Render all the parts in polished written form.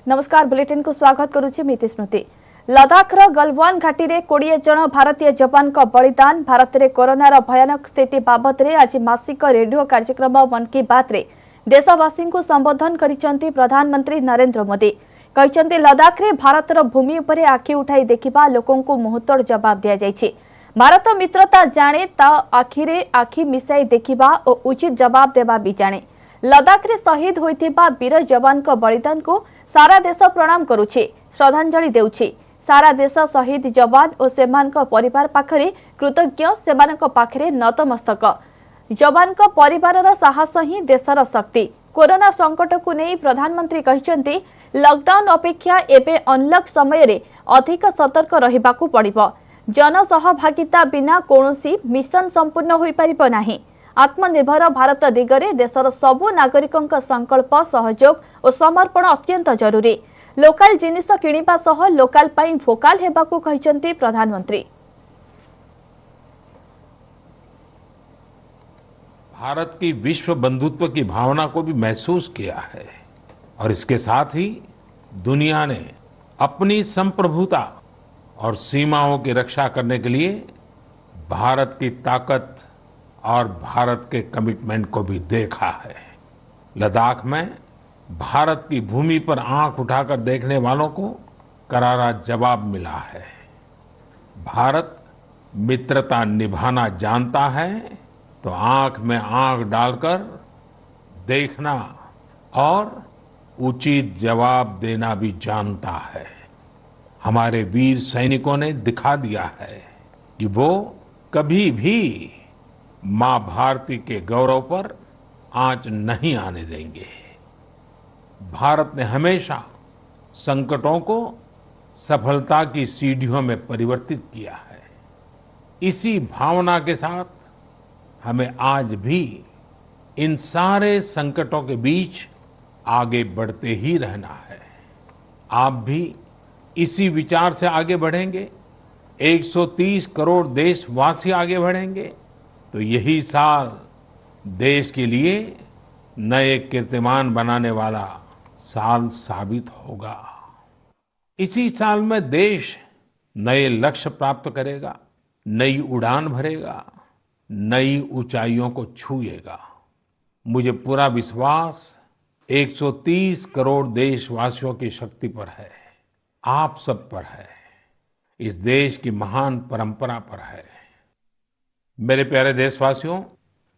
नमस्कार बुलेटिन को स्वागत करुछि मिति स्मृति। लद्दाख गलवान घाटी रे 20 जन भारतीय जवान का बलिदान। भारत रे कोरोनार भयानक स्थिति बाबद रे आज मासिक रेडियो कार्यक्रम मन की बात रे देशवासी को संबोधन करिसेंती प्रधानमंत्री नरेंद्र मोदी। कहिसेंती लद्दाख रे भारतर भूमि उपरे आखि उठाई देखिबा लोकों को मुहतोड़ जवाब दिया जायछि। भारत मित्रता जाने ता आखिरे आखि मिसाई देखिबा और उचित जवाब देबा भी जाने। लद्दाख रे शहीद होइथिबा वीर जवान को बलिदान को सारा देश प्रणाम करुछि, श्रद्धांजलि देउछि। सारा देश शहीद जवान और सेमानक परिवार पाखरे कृतज्ञ, सेमानक पाखरे नतमस्तक। जवान को परिवारर साहस ही देशर शक्ति। कोरोना संकट को नहीं प्रधानमंत्री कहिसेंती लॉकडाउन अपेक्षा एबे अनलॉक समय रे अधिक सतर्क रहिबाकू पड़िबो। जनसहभागिता बिना कोनोसी मिशन संपूर्ण होई परिबो नाही। आत्मनिर्भर भारत दिगरे देशर सबु नागरिकों संकल्प, सहयोग और समर्पण अत्यंत जरूरी। लोकल जिनिस किनिबा सह लोकल पाई भोकाल हेबाकू कहिसेंती प्रधानमंत्री। भारत की विश्व बंधुत्व की भावना को भी महसूस किया है और इसके साथ ही दुनिया ने अपनी संप्रभुता और सीमाओं की रक्षा करने के लिए भारत की ताकत और भारत के कमिटमेंट को भी देखा है। लद्दाख में भारत की भूमि पर आंख उठाकर देखने वालों को करारा जवाब मिला है। भारत मित्रता निभाना जानता है तो आंख में आंख डालकर देखना और उचित जवाब देना भी जानता है। हमारे वीर सैनिकों ने दिखा दिया है कि वो कभी भी मां भारती के गौरव पर आंच नहीं आने देंगे। भारत ने हमेशा संकटों को सफलता की सीढ़ियों में परिवर्तित किया है। इसी भावना के साथ हमें आज भी इन सारे संकटों के बीच आगे बढ़ते ही रहना है। आप भी इसी विचार से आगे बढ़ेंगे, 130 करोड़ देशवासी आगे बढ़ेंगे तो यही साल देश के लिए नए कीर्तिमान बनाने वाला साल साबित होगा। इसी साल में देश नए लक्ष्य प्राप्त करेगा, नई उड़ान भरेगा, नई ऊंचाइयों को छुएगा। मुझे पूरा विश्वास 130 करोड़ देशवासियों की शक्ति पर है, आप सब पर है, इस देश की महान परंपरा पर है। मेरे प्यारे देशवासियों,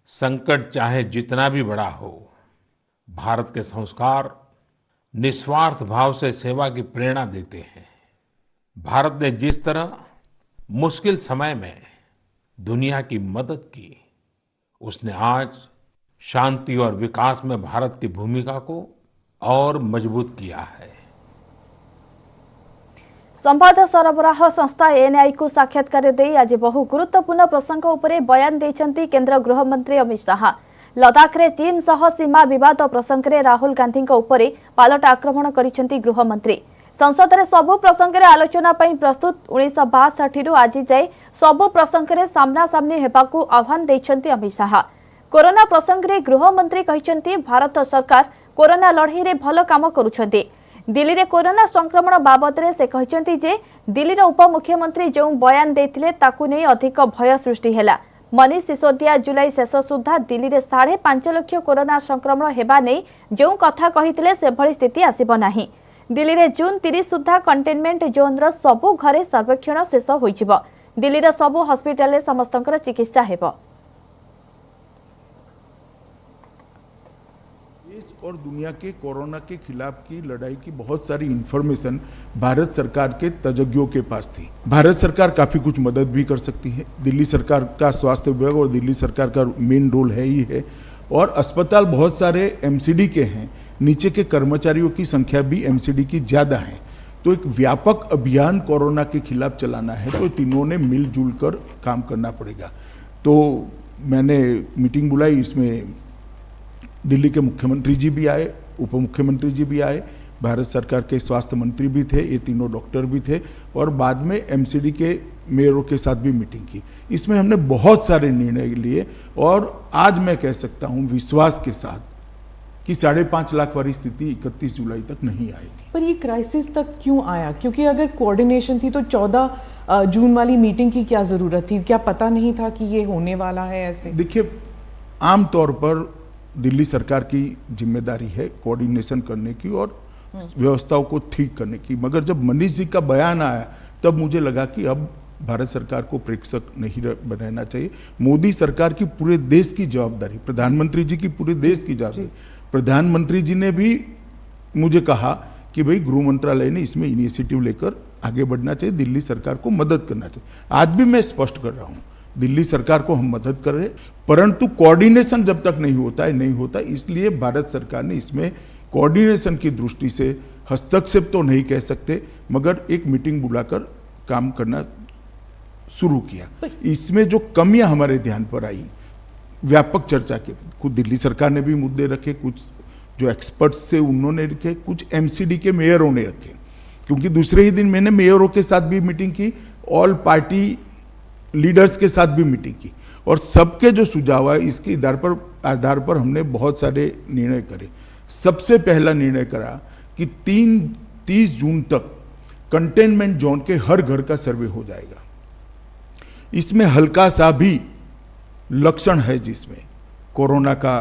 संकट चाहे जितना भी बड़ा हो, भारत के संस्कार निस्वार्थ भाव से सेवा की प्रेरणा देते हैं। भारत ने जिस तरह मुश्किल समय में दुनिया की मदद की, उसने आज शांति और विकास में भारत की भूमिका को और मजबूत किया है। संवाद सरबराह संस्था एएनआई को साक्षात्कार दे आज बहु गुरुत्वपूर्ण प्रसंग उपरे बयान देछंती केंद्र गृह मंत्री अमित शाह। लद्दाख रे चीन सह सीमा विवाद प्रसंग रे राहुल गांधी उपरे पालट आक्रमण करिसेंती गृह मंत्री। संसद रे सबु प्रसंग रे आलोचना पई प्रस्तुत 1962 रु आज जाए सबु प्रसंग रे सामना सामनी हेबाकू आह्वान देछंती अमित शाह। कोरोना प्रसंग रे गृह मंत्री कहिसेंती भारत सरकार कोरोना लड़ाई रे भलो काम करूछंती। दिल्ली रे कोरोना संक्रमण बाबद रे से कहिसेंती जे दिल्ली रे उपमुख्यमंत्री जो बयान देथिले ताकू नै अधिक भय सृष्टि हैला। मनीष सिसोदिया जुलाई शेष सुधा दिल्ली रे 5.5 लाख कोरोना संक्रमण हेबा नै जो कथा कहिथिले से भली स्थिति आसीबो नाही। दिल्ली रे जून 30 सुधा कंटेनमेंट जोन रो सबु घरे सर्वेक्षण शेष होइजिबो। दिल्ली रे सबु हॉस्पिटल रे समस्तंकर चिकित्सा हेबो। देश और दुनिया के कोरोना के खिलाफ की लड़ाई की बहुत सारी इंफॉर्मेशन भारत सरकार के तज्ञों के पास थी। भारत सरकार काफी कुछ मदद भी कर सकती है। दिल्ली सरकार का स्वास्थ्य विभाग और दिल्ली सरकार का मेन रोल है ही है। और अस्पताल बहुत सारे एमसीडी के हैं, नीचे के कर्मचारियों की संख्या भी एमसीडी की ज्यादा है। तो एक व्यापक अभियान कोरोना के खिलाफ चलाना है तो तीनों ने मिलजुल कर काम करना पड़ेगा। तो मैंने मीटिंग बुलाई, इसमें दिल्ली के मुख्यमंत्री जी भी आए, उप मुख्यमंत्री जी भी आए, भारत सरकार के स्वास्थ्य मंत्री भी थे, ये तीनों डॉक्टर भी थे और बाद में एमसीडी के मेयरों के साथ भी मीटिंग की। इसमें हमने बहुत सारे निर्णय लिए और आज मैं कह सकता हूं विश्वास के साथ कि 5.5 लाख वाली स्थिति 31 जुलाई तक नहीं आएगी। पर ये क्राइसिस तक क्यों आया? क्योंकि अगर कोऑर्डिनेशन थी तो 14 जून वाली मीटिंग की क्या जरूरत थी? क्या पता नहीं था कि ये होने वाला है ऐसे? देखिए, आमतौर पर दिल्ली सरकार की जिम्मेदारी है कोऑर्डिनेशन करने की और व्यवस्थाओं को ठीक करने की, मगर जब मनीष जी का बयान आया तब मुझे लगा कि अब भारत सरकार को प्रेक्षक नहीं बनाना चाहिए। मोदी सरकार की पूरे देश की जवाबदारी, प्रधानमंत्री जी की पूरे देश की जवाबदारी। प्रधानमंत्री जी ने भी मुझे कहा कि भाई गृह मंत्रालय ने इसमें इनिशिएटिव लेकर आगे बढ़ना चाहिए, दिल्ली सरकार को मदद करना चाहिए। आज भी मैं स्पष्ट कर रहा हूं, दिल्ली सरकार को हम मदद कर रहे हैं, परंतु कोऑर्डिनेशन जब तक नहीं होता, इसलिए भारत सरकार ने इसमें कोऑर्डिनेशन की दृष्टि से हस्तक्षेप तो नहीं कह सकते, मगर एक मीटिंग बुलाकर काम करना शुरू किया। इसमें जो कमियां हमारे ध्यान पर आई, व्यापक चर्चा के खुद दिल्ली सरकार ने भी मुद्दे रखे, कुछ जो एक्सपर्ट्स थे उन्होंने रखे, कुछ एमसीडी के मेयरों ने रखे, क्योंकि दूसरे ही दिन मैंने मेयरों के साथ भी मीटिंग की, ऑल पार्टी लीडर्स के साथ भी मीटिंग की, और सबके जो सुझाव है इसके आधार पर हमने बहुत सारे निर्णय करे। सबसे पहला निर्णय करा कि 30 जून तक कंटेनमेंट जोन के हर घर का सर्वे हो जाएगा। इसमें हल्का सा भी लक्षण है जिसमें कोरोना का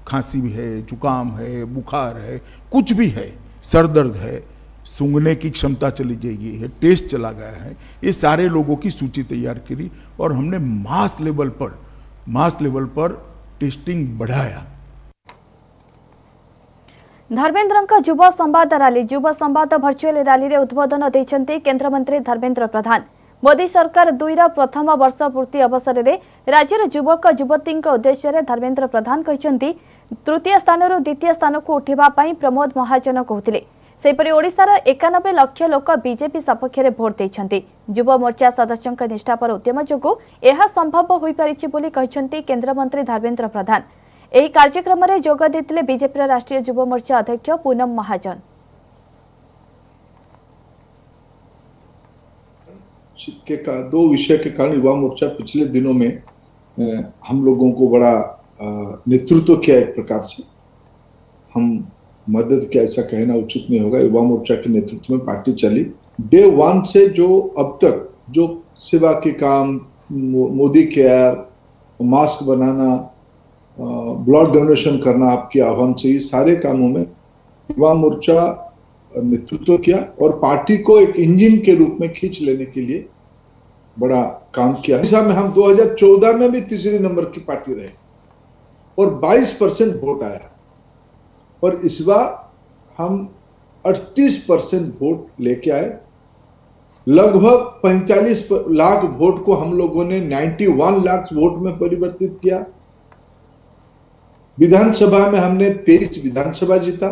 खांसी भी है, जुकाम है, बुखार है, कुछ भी है, सर दर्द है, सूंघने की क्षमता चली गई है, टेस्ट चला गया है, ये सारे लोगों की सूची तैयार करी और हमने मास लेवल पर टेस्टिंग बढ़ाया। धर्मेन्द्र युव संवाद भर्चुअल रैली रे उद्बोधन देइछन्ति केंद्र मंत्री धर्मेन्द्र प्रधान। मोदी सरकार 2 प्रथम वर्ष पूर्ति अवसर में राज्यर युवक युवती उद्देश्य धर्मेन्द्र प्रधान कहते तृतीय स्थान द्वितीय स्थान को उठा प्रमोद महाजन कहते। सेपरि ओडिशार 91 लाख लोक बीजेपी सपक्ष में भोट देइछन्ति। युव मोर्चा सदस्यों निष्ठापर उद्यम जोगु यह संभव हो पारिछि बोली कहछन्ति केंद्र मंत्री धर्मेन्द्र प्रधान। ଏହି କାର୍ଯ୍ୟକ୍ରମରେ ଯୋଗ ଦେଇଥିଲେ ବିଜେପିର ରାଷ୍ଟ୍ରୀୟ ଯୁବ ମୋର୍ଚ୍ଚା ଅଧ୍ୟକ୍ଷ पूनम महाजन। के का 2 विषय के कारण युवा मोर्चा पिछले दिनों में हम लोगों को बड़ा नेतृत्व किया। एक प्रकार से हम मदद किया ऐसा कहना उचित नहीं होगा। युवा मोर्चा के नेतृत्व में पार्टी चली। डे 1 से जो अब तक जो सेवा के काम, मोदी केयर, मास्क बनाना, ब्लड डोनेशन करना, आपके आह्वान से, ये सारे कामों में युवा मोर्चा नेतृत्व किया और पार्टी को एक इंजन के रूप में खींच लेने के लिए बड़ा काम किया। ओडिशा में हम 2014 में भी तीसरे नंबर की पार्टी रहे और 22% वोट आया, और इस बार हम 38% वोट लेके आए। लगभग 45 लाख वोट को हम लोगों ने 91 लाख वोट में परिवर्तित किया। विधानसभा में हमने 23 विधानसभा जीता,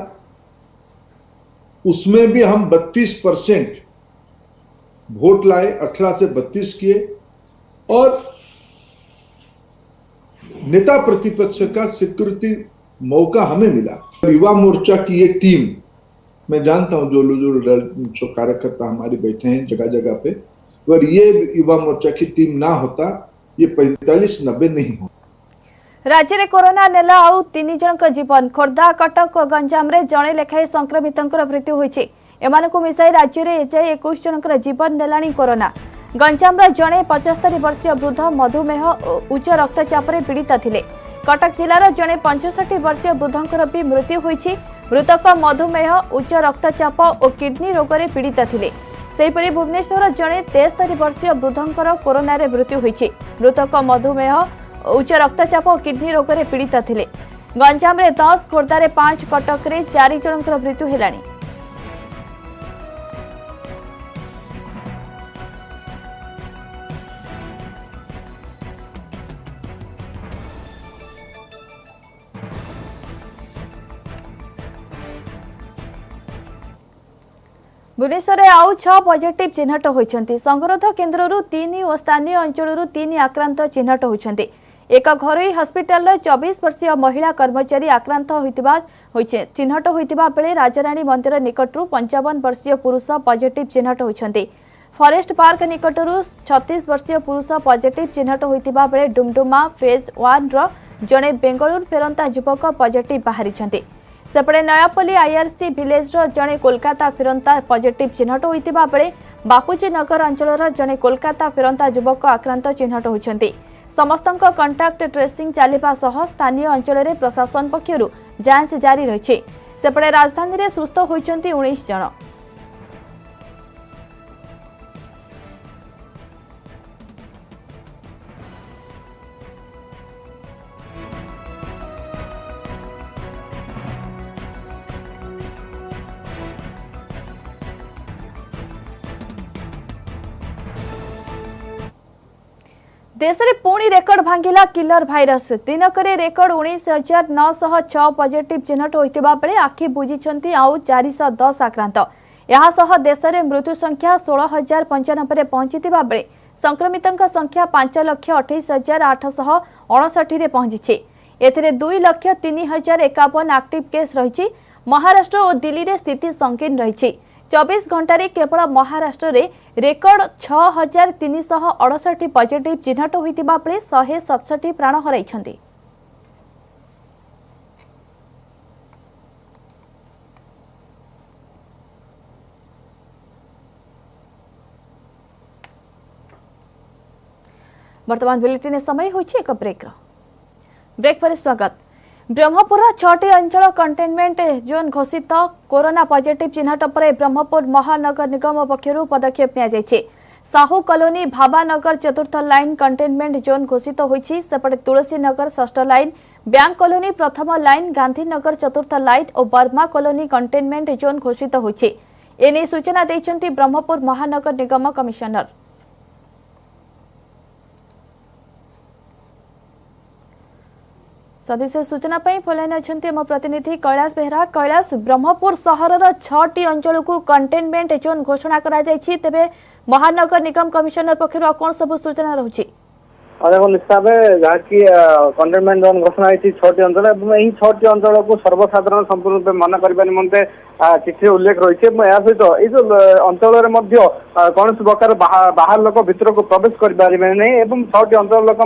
उसमें भी हम 32% वोट लाए, 18 से 32 किए, और नेता प्रतिपक्ष का स्वीकृति मौका हमें मिला। युवा मोर्चा की ये टीम, मैं जानता हूं जो कार्यकर्ता हमारे बैठे हैं जगह जगह पे, अगर ये युवा मोर्चा की टीम ना होता ये 45-90 नहीं होता। राज्य में कोरोना नेला आउ 3 जन जीवन। खोर्धा, कटक और गंजाम रे जड़े लेखाएं संक्रमित मृत्यु होइछि। एमानकु मिसाई राज्य में एजाए 21 जन जीवन नेलाणी कोरोना। गंजाम जड़े 75 वर्षीय वृद्ध मधुमेह उच्च रक्तचाप रे पीड़ित थिले। कटक जिलार जड़े 65 वर्षीय वृद्धंकर भी मृत्यु होइछि। मृतक मधुमेह उच्च रक्तचाप और किडनी रोग रे पीड़ित थिले। सेहिपरि भुवनेश्वर जड़े 73 वर्षीय वृद्धंकर कोरोना रे मृत्यु होइछि। मृतक मधुमेह उच्च रक्तचाप और किडनी रोग रे पीड़ित थिले। गंजाम रे 10, खोर्धा रे 5, कटक रे 4 जनकर मृत्यु हेलाणी। भुवनेश्वर में आउ 6 पॉजिटिव चिन्हट होइछन्ति। संगरोध केन्द्ररू 3 और स्थानीय अंचलरू 3 आक्रांत चिन्हट होइछन्ति। एक घरोई हस्पिटाल 24 वर्षीय महिला कर्मचारी आक्रांत चिन्हट होइतिबा बेले राजरानी मंदिर निकटरू 55 वर्षीय पुरुष पॉजिटिव चिन्हट होइछन्ति। फॉरेस्ट पार्क निकटरू 36 वर्षीय पुरुष पॉजिटिव चिन्हट होइतिबा बेले डुमडुमा फेज 1 रो जणे बेंगलुरु फेरंता युवक पॉजिटिव बाहरिछन्ति। सेपटे नयापल्ली आईआरसी विलेज जड़े कोलकाता फेरंता पॉजिटिव चिन्हट होता बेले बापूजी नगर अंचल जड़े कोलकाता फेरंता युवक आक्रांत चिन्हट होती। समस्त कंटाक्ट ट्रेसिंग चलने सह स्थानीय अंचल में प्रशासन पक्षर जांच जारी रही। सेपटे राजधानी में सुस्थ होती 19 जन। देश में पुणी रेकर्ड भांगिला किलर भाइरस। दिनक रेकर्ड 19,906 पॉजिटिव चिन्हट होता बेले आखि बुझी आउ 410 आक्रांत। यह देश में मृत्यु संख्या 16,095 पहुंची बेले संक्रमितों संख्या 5,28,859 पहुंची। एथिरे 2,03,051 एक्टिव केस रही। महाराष्ट्र और दिल्ली में स्थिति संकीर्ण रही। 24 घंटे केवल महाराष्ट्र में रेकर्ड 6,368 पॉजिटिव चिन्हट होता बेले 167 प्राण हराई। वर्तमान बुलेटिन समय होइछि एक ब्रेक पर स्वागत। ब्रह्मपुर 6टी अंचल कंटेनमेंट जोन घोषित। कोरोना पॉजिटिव चिन्हट पर ब्रह्मपुर महानगर निगम पक्षर पदक्षेप नि साहू कॉलोनी भाबानगर चतुर्थ लाइन कंटेनमेंट जोन घोषित होइछि। सेपटे तुलसी नगर षष्ठ लाइन, बैंक कॉलोनी प्रथम लाइन, गांधीनगर चतुर्थ लाइन और बर्मा कॉलोनी कंटेनमेंट जोन घोषित होइछि। एने सूचना दैछन्ति ब्रह्मपुर महानगर निगम कमिशनर। सविशेष सूचना फोन अच्छे आम प्रतिनिधि कैलाश बेहरा। कैलाश, ब्रह्मपुर सहर 6टी अंचल को कंटेनमेंट जोन घोषणा करा जायछि, तेबे महानगर निगम कमिशनर पक्षर कौन सब सूचना रहुछि? देखो निश्चित जहाँकि कंटेनमेंट जोन घोषणा होती 6टी अंचल और यही 6टी अंचल को सर्वसाधारण संपूर्ण रूप मना करने निमंते चिठी उल्लेख रही है। सहित ये जो अंचल कौन प्रकार बाहर लोक भर को प्रवेश करें नहीं। 6टी अंचल लोक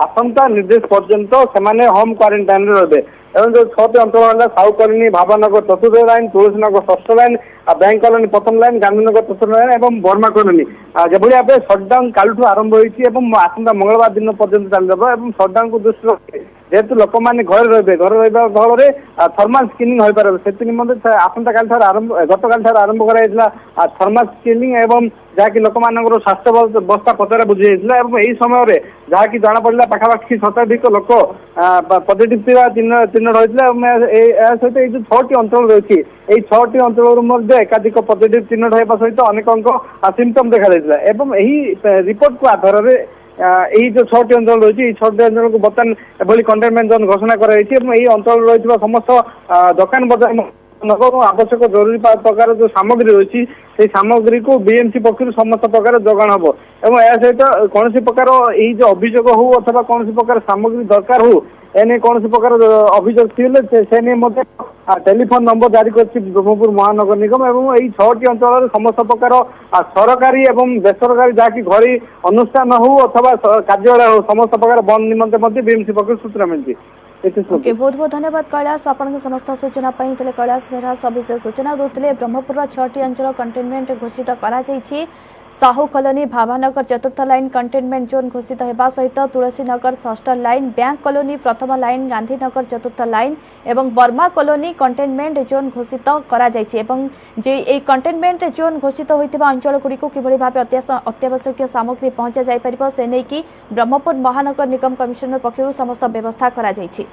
आसंता निर्देश पर्यंत से होम क्वारंटाइन रे। एवं जो 6टी अंचल साहू कॉलोनी भाबानगर चतुर्थ लाइन, तुलसी नगर षष्ठ लाइन, बैंक कॉलोनी प्रथम लाइन, गांधीनगर चतुर्थ लाइन और बर्मा कॉलोनी जो भाव सटडाउन कालू आरंभ होती आसंता मंगलवार दिन पर्यंत चल सटडाउन को दृष्टि रखी जेहेतु लोक मैंने घर रही फल थर्माल स्क्रीनिंग हो पारे से निम्ते आसंता काल आरंभ गत काल आरंभ कराइला थर्माल स्क्रीनिंग एवं जहाँकि लोक मान स्वास्थ्य अवस्था पचरा बुझी यही समय जहाँकि जना पड़ा पाखापाखि 27 लोक पॉजिटिव चिन्ह रही। सहित ये जो 6टी अंचल रही यही 6टी अंचल एकाधिक पॉजिटिव चिन्ह होगा सहित अनेक सिम्पटम देखा यही रिपोर्ट को आधार में यही जो 6टी अंचल रही 6टी अंचल को बर्तमान एभली कंटेनमेंट जोन घोषणा कर अंचल रही समस्त दुकान बजार आवश्यक जरूरी प्रकार जो सामग्री रही से सामग्री को बीएमसी पक्ष समस्त प्रकार जोगान हम और यह सहित कौन प्रकार यही जो अभियोग हो अथवा कौन प्रकार सामग्री दरकार हो एने कौन प्रकार अभियोग थी से टेलीफोन नंबर जारी कर ब्रह्मपुर महानगर निगम और यही 6टी अंचल समस्त प्रकार सरकारी और बेसरकारी जहाँकि घरी अनुष्ठान हो अथवा कार्यालय हो समस्त प्रकार बंद निमंते बीएमसी पक्ष सूचना मिलती। ओके, बहुत बहुत धन्यवाद कैलाश आपन समस्त सूचना कैलाश बेहरा सविशेष सूचना दूसरे। ब्रह्मपुर 6टी अंचल कंटेनमेंट घोषित करा जायछि। साहू कॉलोनी भाबानगर चतुर्थ लाइन कंटेनमेंट जोन घोषित होगा सहित तुलसी नगर षष्ठ लाइन, बैंक कॉलोनी प्रथम लाइन, गांधीनगर चतुर्थ लाइन एवं बर्मा कॉलोनी कंटेनमेंट जोन घोषित करा जायछि। एवं जे ए कंटेनमेंट जोन घोषित होइतिबा अंचल गुड़िक किभଳି भाबे अत्यावश्यक सामग्री पहुंचा जाय परिबो से नै कि ब्रह्मपुर महानगर निगम कमिशनर पक्षरु समस्त व्यवस्था करा जायछि।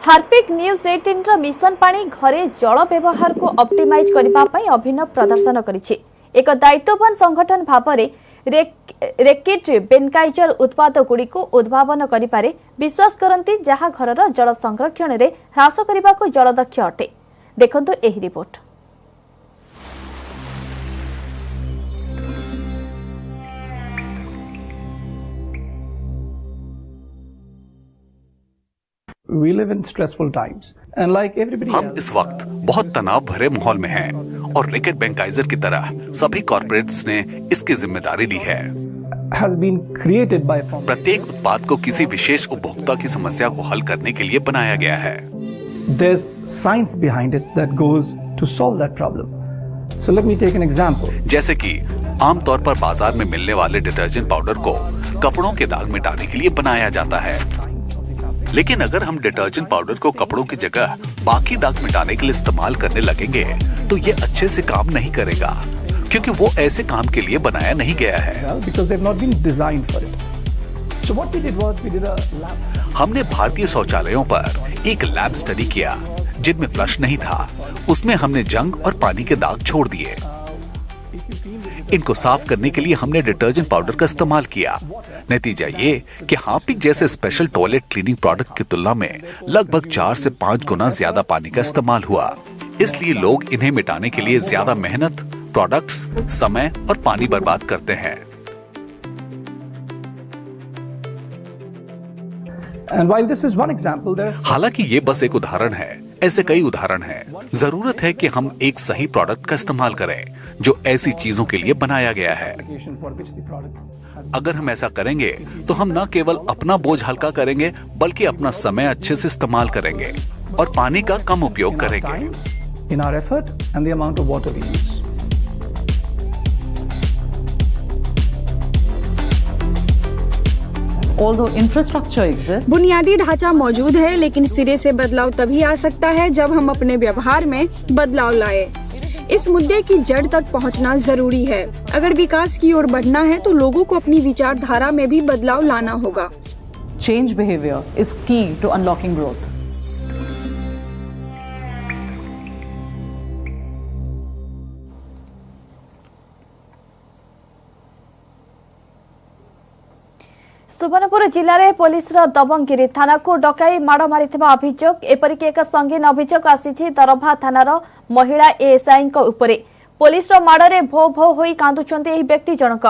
हार्पिक न्यूज 18 मिशन पानी घरे जल व्यवहार को ऑप्टिमाइज करने अभिनव प्रदर्शन करिछि। एक दायित्ववान संगठन भाव में रेकिट बेनकाइजर उत्पाद गुड़ी को उद्भावन करिपारे विश्वास करती जहाँ घरर जल संरक्षण में ह्रास करने को जलदक्ष अटे। देखंतु एही report. We live in stressful times and like everybody हम else, इस वक्त बहुत तनाव भरे माहौल में हैं और रेकेट बेनकाइजर की तरह सभी कॉर्पोरेट्स ने इसकी जिम्मेदारी ली है। has been created by formulation. प्रत्येक उत्पाद को किसी विशेष उपभोक्ता की समस्या को हल करने के लिए बनाया गया है। There's science behind it that goes to solve that problem. So let me take an example. जैसे कि आमतौर पर बाजार में मिलने वाले डिटर्जेंट पाउडर को कपड़ों के दाग मिटाने के लिए बनाया जाता है, लेकिन अगर हम डिटर्जेंट पाउडर को कपड़ों की जगह बाकी दाग मिटाने के लिए इस्तेमाल करने लगेंगे तो ये अच्छे से काम नहीं करेगा, क्योंकि वो ऐसे काम के लिए बनाया नहीं गया है। Well, because they've not been designed for it. So what we did was we did a lab. हमने भारतीय शौचालयों पर एक लैब स्टडी किया जिनमें फ्लश नहीं था। उसमें हमने जंग और पानी के दाग छोड़ दिए। इनको साफ करने के लिए हमने डिटर्जेंट पाउडर का इस्तेमाल किया। नतीजा ये कि हार्पिक जैसे स्पेशल टॉयलेट क्लीनिंग प्रोडक्ट की तुलना में लगभग 4 से 5 गुना ज्यादा पानी का इस्तेमाल हुआ। इसलिए लोग इन्हें मिटाने के लिए ज्यादा मेहनत, प्रोडक्ट्स, समय और पानी बर्बाद करते हैं। And while this is one example, there हालांकि ये बस एक उदाहरण है, ऐसे कई उदाहरण हैं। जरूरत है कि हम एक सही प्रोडक्ट का इस्तेमाल करें जो ऐसी चीजों के लिए बनाया गया है। for which the product. अगर हम ऐसा करेंगे तो हम न केवल अपना बोझ हल्का करेंगे बल्कि अपना समय अच्छे से इस्तेमाल करेंगे और पानी का कम उपयोग करेंगे। In our effort and the amount of water we use. Although infrastructure exists, बुनियादी ढांचा मौजूद है, लेकिन सिरे से बदलाव तभी आ सकता है जब हम अपने व्यवहार में बदलाव लाए। इस मुद्दे की जड़ तक पहुंचना जरूरी है। अगर विकास की ओर बढ़ना है तो लोगों को अपनी विचारधारा में भी बदलाव लाना होगा। change behavior is key to unlocking growth. Subarnapur जिले में पुलिस दबंगिरी थाना को डकाई माड़ मारिथिबा अभियोग। एपरिक एक संगीन अभियोग आसी दरभा थानार महिला एएसआई उपरे। पुलिस माड़े भो भो होई कांदुचंती एही व्यक्ति जनक।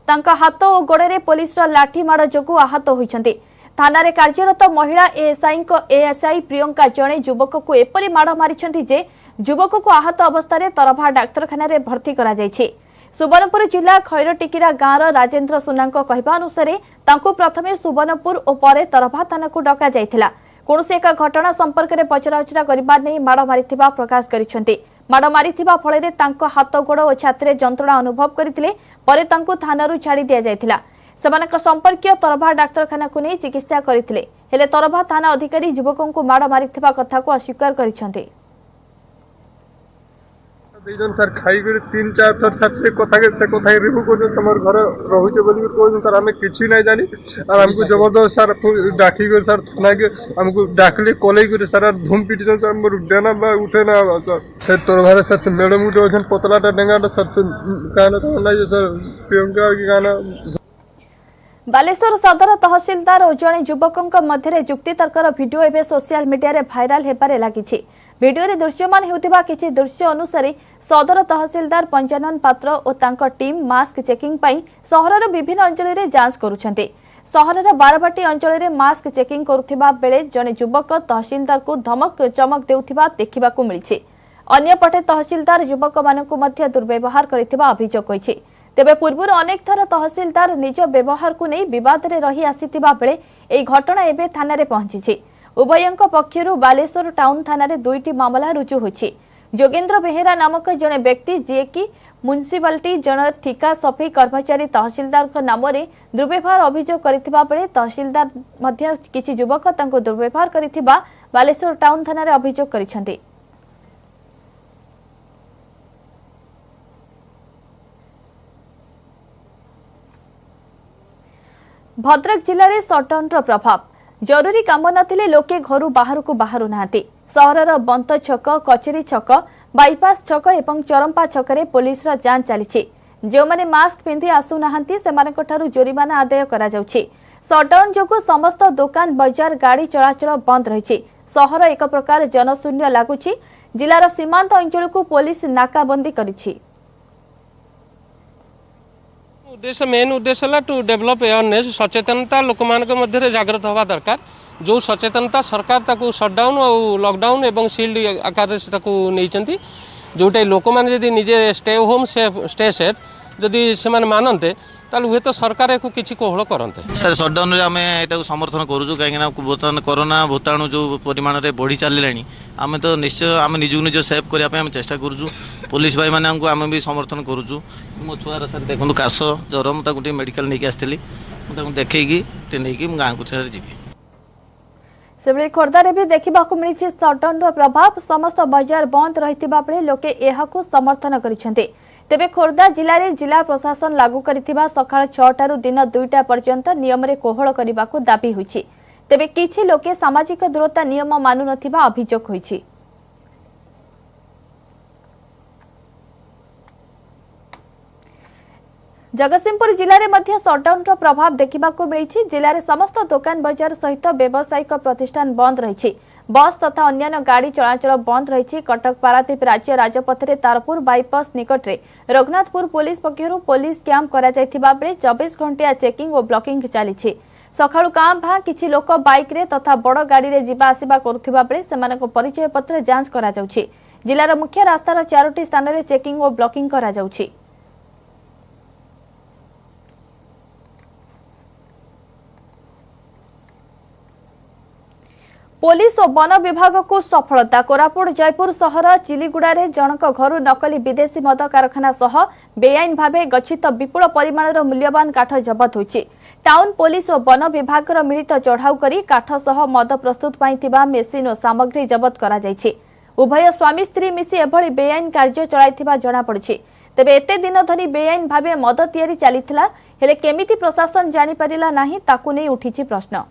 तांका हाथ और गोड़े पुलिस लाठी माड़ जोगु आहत होइछंती। थाना कार्यरत महिला एएसआई प्रियंका जड़े युवक को एपरी माड़ मारिछंती जे युवक को आहत अवस्था तरभा डाक्तरखाना रे भर्ती करा जायछि। सुवर्णपुर जिला खैरटिकिरा गाँव राजेन्द्र सुना कहवा अनुसार प्रथमे सुवर्णपुर और परे तरभा थाना को डका जाइथिला। कौनसी एक घटना संपर्क में पचराउचरा करबा नहीं माड़ मारिथिबा प्रकाश करिसेंती। माड़ मारिथिबा फଳରେ तांको हाथ गोड़ और छाती जंत्रणा अनुभव करथिले। परे तांको थानारू छाड़ी दिया जाइथिला। सेमानक संपर्कीय तरभा डाक्तरखाना को नहीं चिकित्सा करथिले। हेले तरभा थाना अधिकारी युवकों को माड़ मारिथिबा कथा को अस्वीकार करिसेंती। सर खाई कर 3-4 थर सर से कथा रिव्यू कर तुम घर रहुचे बोली कहूँ सर आम कि ना जानी और हमको जबरदस्त सर डाकी कर सर थाना के हमको डाकले कल कर सर धूम पीटी सर मोर देना उठे ना सर तोर भाई सर से मैडम उठे पतलाटा डेंगाटा सर से गाना सर प्रियंका की गाना। बालेश्वर सदर तहसीलदार और जड़े युवकों मध्य जुक्तितर्कर भिडियो एवं सोशल मीडिया रे भाइराल हेबारे लागिछि। भिडियो रे दृश्यमान हेउथिबा किछि दृश्य अनुसार सदर तहसीलदार पंचानन पात्र और तांका टीम मास्क चेकिंग पाई सहरर विभिन्न अंचल रे जांच करुछन्ते। सहरर बारबाटी अंचल रे मास्क चेकिंग करुथिबा बेले जने युवक तहसीलदार को धमक चमक देउथिबा देखिबाकू मिलिछि। अन्यपटे तहसीलदार युवक मानकु मध्य दुर्व्यवहार करिथिबा अभियोग होइछि। तेबे पूर्व अनेक थर तहसीलदार निज व्यवहार को नहीं विवाद रे रही आसीथिबा बेले एई घटना एबे थाना रे पहुंचिछि। उभयंक पक्षरु बालेश्वर टाउन थाना रे 2टी मामला रुजु होइछि। जोगेन्द्र बेहेरा नामक जड़े व्यक्ति जी कि म्युनिसिपालिटी जन ठिका सफाई कर्मचारी तहसीलदार नाम रे दुर्व्यवहार अभियोग करथिबा बेले तहसीलदार मध्य किछि युवक तांको दुर्व्यवहार करथिबा बालेश्वर टाउन थाना रे अभियोग करिसेंती। भद्रक जिले में सटडाउन प्रभाव। जरूरी काम नथिले लोके घरू बाहर को बाहरु नाहांती। सहरर बंत छक, कचेरी छक, बाईपास छक एवं चरंपा छकरे पुलिस जांच चली। जो माने मास्क पिंधि आसु नाहांती सेमानक ठारू जोरिमाना आदाय करा जाउछि। सटडाउन जोगु समस्त दुकान बजार गाड़ी चलाचल बंद रही। सहर एक प्रकार जनशून्य लगुछि। जिलार सीमांत अंचल को पुलिस नाकाबंदी करिछि। उद्देश्य मेन उद्देश्य टू डेवलप अवेयरनेस सचेतनता लोक मध्य जागृत हवा दरकार। जो सचेतनता सरकार ताकू सटडाउन और लॉकडाउन एवं सील्ड आकार से नहीं जोटा लोक मैंने निजे स्टे होम स्टे सेफ जदि से मानते ताले हुए तो सरकार एको किछि कोहळ करन्ते। सर सटडाउन रे आमे एटा समर्थन करूछु काहेकि ना बर्तमान कोरोना भूताणु जो परिमाण रे बढ़ी चलिलानी आमे तो निश्चय आमे निजु निज सेव करिया पे आमे चेष्टा करूछु। पुलिस भाई माने हमको आमे भी समर्थन करूछु। मो छुआर सर देखंतु कास ज्वर म ताकु मेडिकल नेकी आस्थिली म ताकु देखैकी ते नेकी म गां को सर जीवी। सेबळे खोर्धारे भी देखा मिली सटडाउन प्रभाव समस्त बजार बंद रही बेले लोके एहाकु समर्थन करिसेंते। तेबे खोर्धा जिले में जिला प्रशासन लागू करिथिबा सकाळ 6 दिन 2टा पर्यंत नियम रे कोहळ करबाकू दाबी होईछि। तेबे किछि लोके सामाजिक दूरता नियम मानु नथिबा अभियोग होईछि। जगतसिंहपुर जिले में सटडाउन प्रभाव देखा मिली। जिले में समस्त दुकान बजार सहित व्यावसायिक प्रतिष्ठान बंद रही। बस तथा अन्य गाड़ी चलाचल बंद रही। कटक पारादीप राज्य राजपथ में तारपुर बाईपास निकट में रघुनाथपुर पुलिस पक्षर पुलिस कैंप कर 24 घंटिया चेकिंग और ब्लॉकिंग चली। सकाळु कां भां किछि लोक बाइक रे तथा बड़ गाड़ी रे जिबा आसिबा करुथिबा बेले सेमानक परिचय पत्र जांच करा जाउछि। जिलार मुख्य रास्तार 4टी स्थान रे चेकिंग और ब्लॉकिंग करा जाउछि। पुलिस और वन विभाग को सफलता। कोरापुट जयपुर सहर चिलीगुड़ा रे जनक घर नकली विदेशी मद कारखाना सह बेआईन भावे गच्छित विपुल परिमाणर मूल्यवान काठ जबत होइछि। टाउन पुलिस और वन विभाग मिलित चढ़ाऊ करी काठ सह मद प्रस्तुत पाइथिबा मेसिन और सामग्री जबत करा जाइछि। उभय स्वामी स्त्री मिसी एभଳି बेआईन कार्य चलाइथिबा जणा पड़िछि। तेबे एते दिन धरी बेआईन भावे मद तैयारी चलिथिला हेले केमिति प्रशासन जानि परिला नाही ताकू नै उठिछि प्रश्न।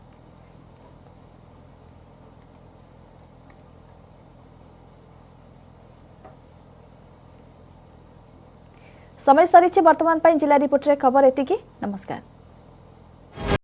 समय सरी वर्तमान जिला रिपोर्ट रे खबर एतिकी। नमस्कार।